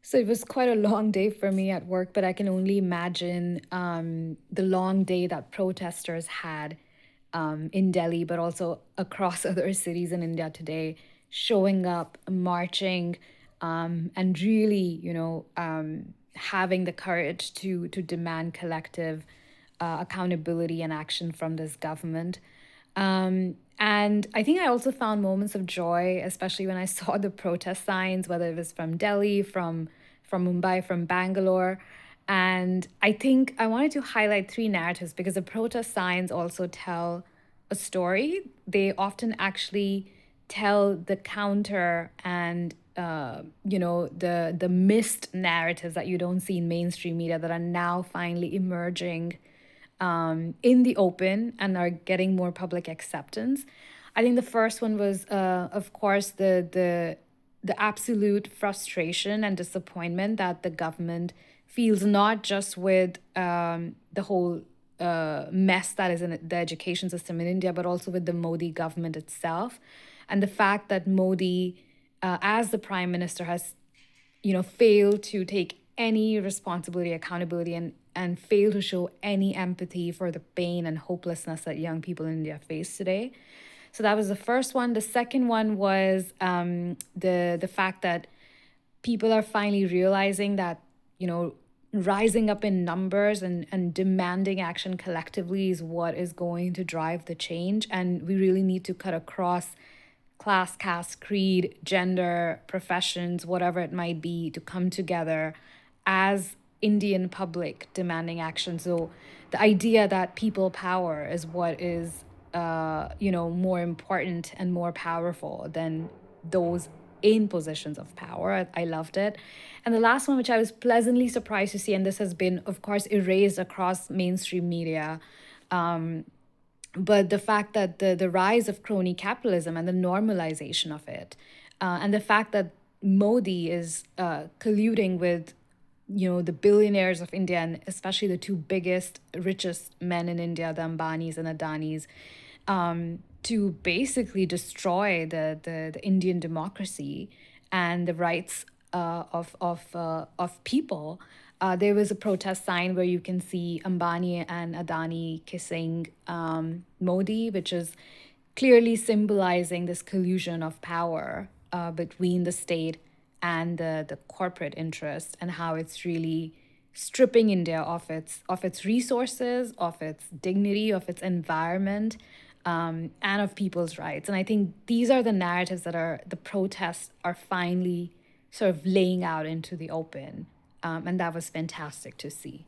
So it was quite a long day for me at work, but I can only imagine the long day that protesters had in Delhi, but also across other cities in India today, showing up, marching, and really, having the courage to demand collective accountability and action from this government. And I think I also found moments of joy, especially when I saw the protest signs, whether it was from Delhi, from Mumbai, from Bangalore. And I think I wanted to highlight three narratives because the protest signs also tell a story. They often actually tell the counter and the missed narratives that you don't see in mainstream media that are now finally emerging in the open and are getting more public acceptance. I think the first one was, of course, the absolute frustration and disappointment that the government feels not just with the whole mess that is in the education system in India, but also with the Modi government itself, and the fact that Modi, as the prime minister, has fail to take any responsibility, accountability, and fail to show any empathy for the pain and hopelessness that young people in India face today. So that was the first one. The second one was the fact that people are finally realizing that rising up in numbers and demanding action collectively is what is going to drive the change, and we really need to cut across class, caste, creed, gender, professions, whatever it might be, to come together as Indian public demanding action. So the idea that people power is what is, more important and more powerful than those in positions of power. I loved it. And the last one, which I was pleasantly surprised to see, and this has been, of course, erased across mainstream media, but the fact that the rise of crony capitalism and the normalization of it, and the fact that Modi is colluding with the billionaires of India, and especially the two biggest richest men in India, the Ambanis and Adanis, to basically destroy the Indian democracy and the rights of people. There was a protest sign where you can see Ambani and Adani kissing Modi, which is clearly symbolizing this collusion of power between the state and the corporate interest, and how it's really stripping India of its resources, of its dignity, of its environment, and of people's rights. And I think these are the narratives that are the protests are finally sort of laying out into the open, and that was fantastic to see.